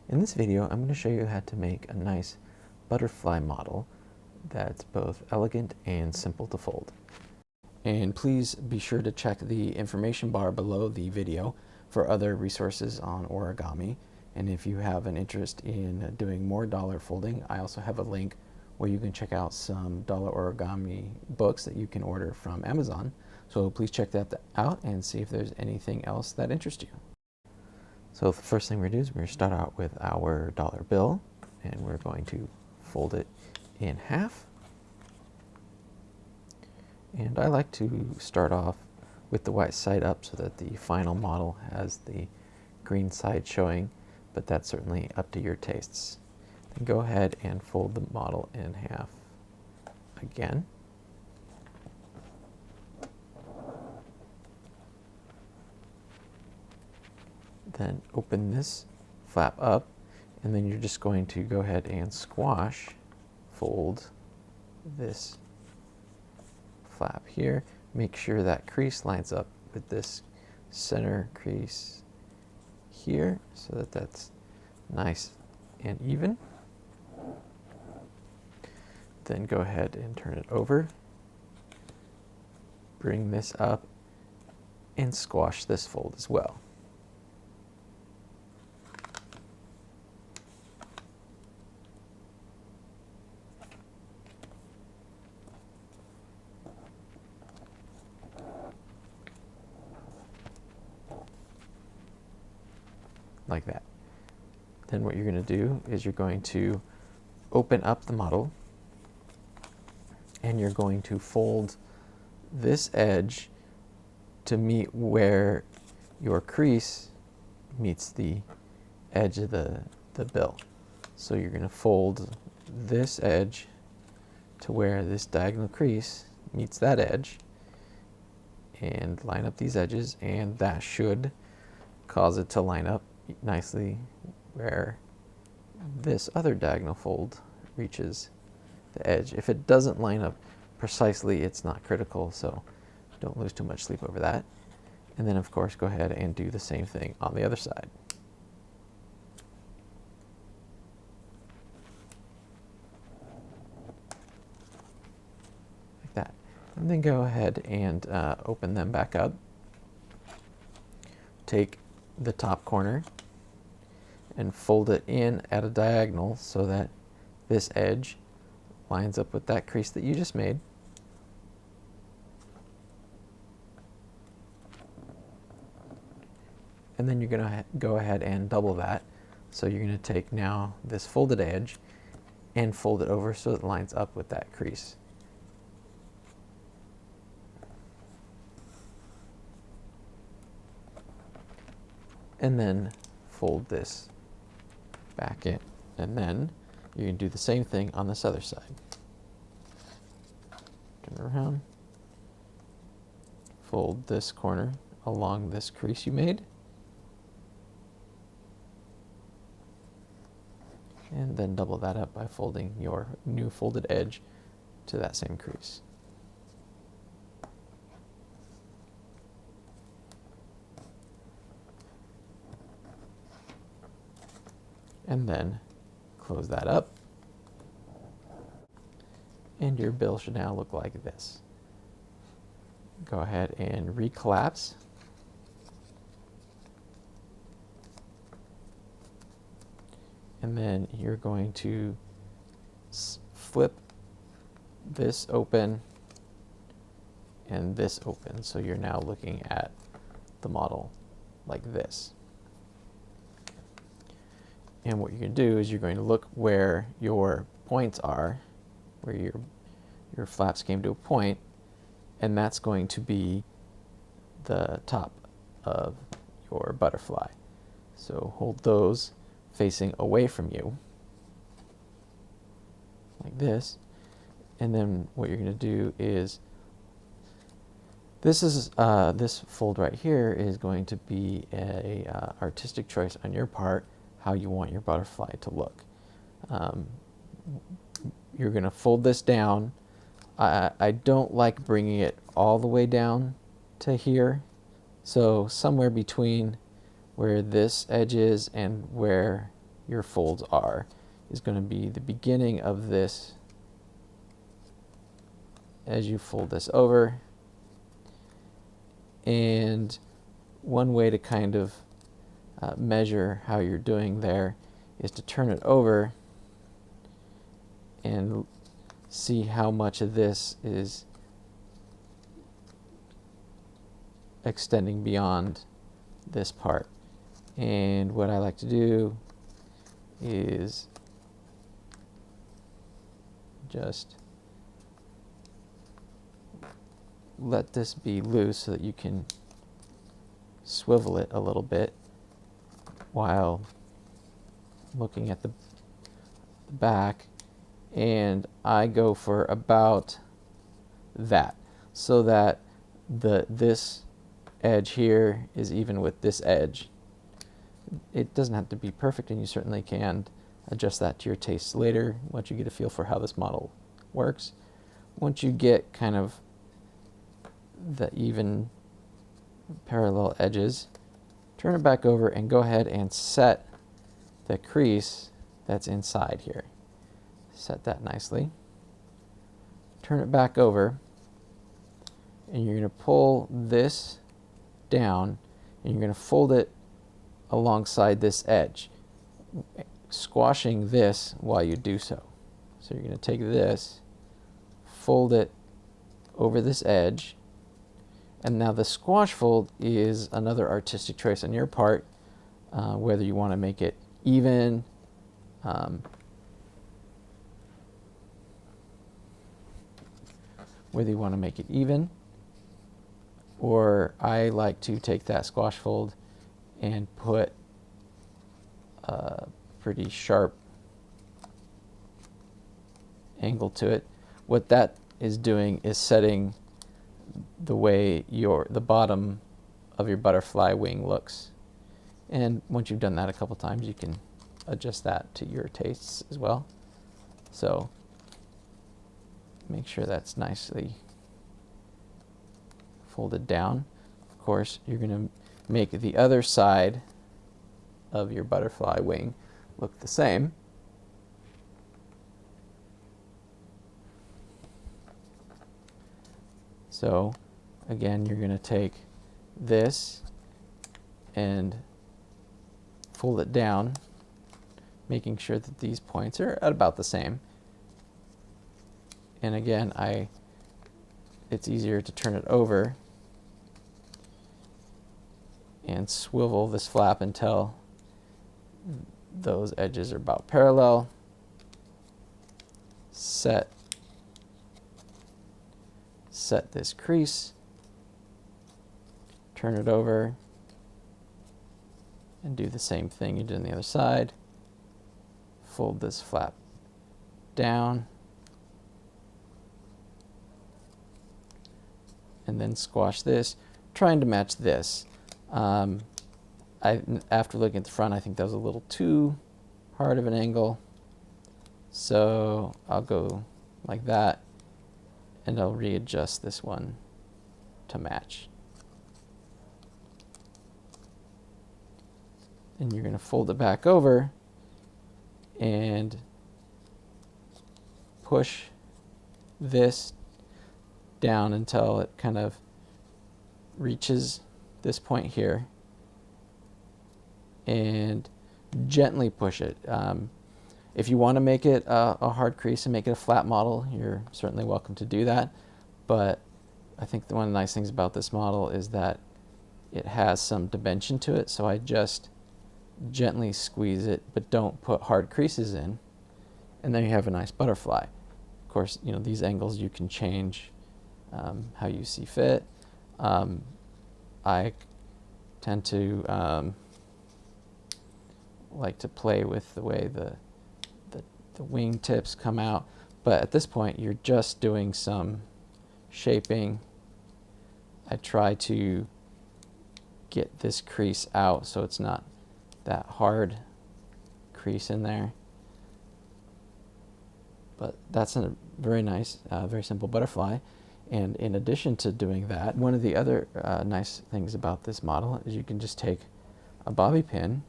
In this video, I'm going to show you how to make a nice butterfly model that's both elegant and simple to fold. And please be sure to check the information bar below the video for other resources on origami. And if you have an interest in doing more dollar folding, I also have a link where you can check out some dollar origami books that you can order from Amazon. So please check that out and see if there's anything else that interests you. So the first thing we're going to do is we're going to start out with our dollar bill, and we're going to fold it in half. And I like to start off with the white side up so that the final model has the green side showing, but that's certainly up to your tastes. Then go ahead and fold the model in half again. Then open this flap up, and then you're just going to go ahead and squash, fold this flap here. Make sure that crease lines up with this center crease here so that that's nice and even. Then go ahead and turn it over. Bring this up and squash this fold as well. Like that. Then what you're going to do is you're going to open up the model, and you're going to fold this edge to meet where your crease meets the edge of the bill. So you're going to fold this edge to where this diagonal crease meets that edge, and line up these edges, and that should cause it to line up nicely where this other diagonal fold reaches the edge. If it doesn't line up precisely, it's not critical, so don't lose too much sleep over that. And then of course go ahead and do the same thing on the other side. Like that. And then go ahead and open them back up. Take the top corner and fold it in at a diagonal so that this edge lines up with that crease that you just made. And then you're going to go ahead and double that. So you're going to take now this folded edge and fold it over so it lines up with that crease. And then fold this back in, and then you can do the same thing on this other side. Turn around, fold this corner along this crease you made, and then double that up by folding your new folded edge to that same crease. And then close that up, and your bill should now look like this. Go ahead and recollapse, and then you're going to flip this open and this open, so you're now looking at the model like this. And what you're going to do is you're going to look where your points are, where your flaps came to a point, and that's going to be the top of your butterfly. So hold those facing away from you, like this. And then what you're going to do is, this fold right here is going to be a artistic choice on your part, how you want your butterfly to look. You're going to fold this down. I don't like bringing it all the way down to here, so somewhere between where this edge is and where your folds are is going to be the beginning of this as you fold this over. And one way to kind of measure how you're doing there is to turn it over and see how much of this is extending beyond this part. And what I like to do is just let this be loose so that you can swivel it a little bit while looking at the back, and I go for about that so that this edge here is even with this edge. It doesn't have to be perfect, and you certainly can adjust that to your tastes later once you get a feel for how this model works. Once you get kind of the even parallel edges, turn it back over and go ahead and set the crease that's inside here. Set that nicely. Turn it back over, and you're going to pull this down, and you're going to fold it alongside this edge, squashing this while you do so. So you're going to take this, fold it over this edge, and now the squash fold is another artistic choice on your part, whether you want to make it even, or I like to take that squash fold and put a pretty sharp angle to it. What that is doing is setting the way the bottom of your butterfly wing looks. And once you've done that a couple times, you can adjust that to your tastes as well. So make sure that's nicely folded down. Of course, you're going to make the other side of your butterfly wing look the same. So again, you're going to take this and fold it down, making sure that these points are at about the same. And again, it's easier to turn it over and swivel this flap until those edges are about parallel. Set this crease, turn it over, and do the same thing you did on the other side. Fold this flap down, and then squash this, trying to match this. After looking at the front, I think that was a little too hard of an angle, so I'll go like that, and I'll readjust this one to match. And you're going to fold it back over and push this down until it kind of reaches this point here, and gently push it. If you want to make it a hard crease and make it a flat model, you're certainly welcome to do that. But I think one of the nice things about this model is that it has some dimension to it, so I just gently squeeze it, but don't put hard creases in, and then you have a nice butterfly. Of course, you know, these angles you can change how you see fit. I tend to like to play with the way the wing tips come out, but at this point you're just doing some shaping. I try to get this crease out so it's not that hard crease in there, but that's a very nice, very simple butterfly. And in addition to doing that, one of the other nice things about this model is you can just take a bobby pin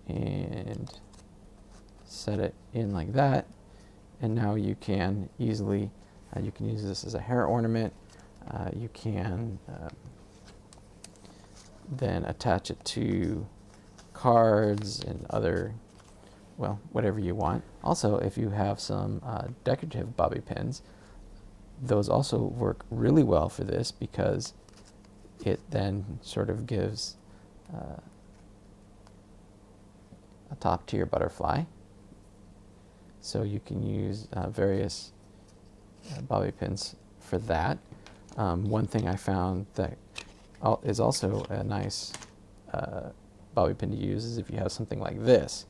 and set it in like that. And now you can easily, you can use this as a hair ornament. You can then attach it to cards and other, well, whatever you want. Also, if you have some decorative bobby pins, those also work really well for this, because it then sort of gives a top to your butterfly. So you can use various bobby pins for that. One thing I found that is also a nice bobby pin to use is if you have something like this.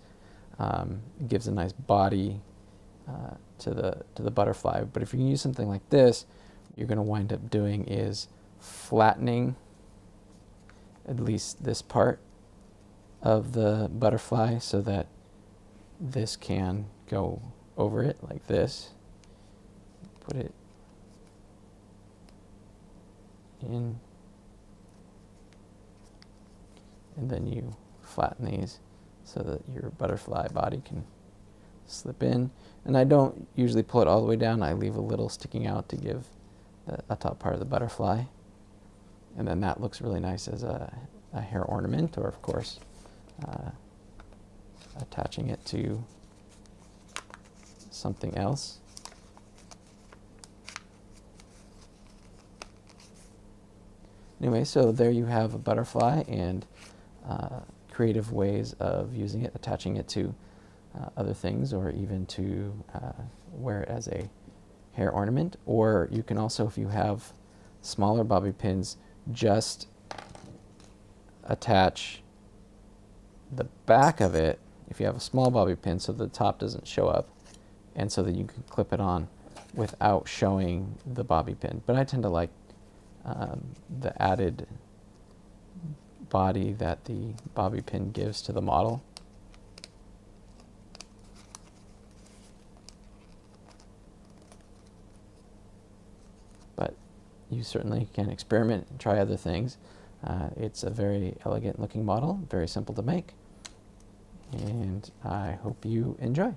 It gives a nice body to the butterfly. But if you use something like this, what you're going to wind up doing is flattening at least this part of the butterfly so that this can go over it like this. Put it in, and then you flatten these so that your butterfly body can slip in. And I don't usually pull it all the way down. I leave a little sticking out to give a top part of the butterfly. And then that looks really nice as a hair ornament, or of course attaching it to something else. Anyway, so there you have a butterfly, and creative ways of using it, attaching it to other things, or even to wear it as a hair ornament. Or you can also, if you have smaller bobby pins, just attach the back of it, if you have a small bobby pin, so the top doesn't show up, and so that you can clip it on without showing the bobby pin. But I tend to like the added body that the bobby pin gives to the model. But you certainly can experiment and try other things. It's a very elegant looking model, very simple to make, and I hope you enjoy.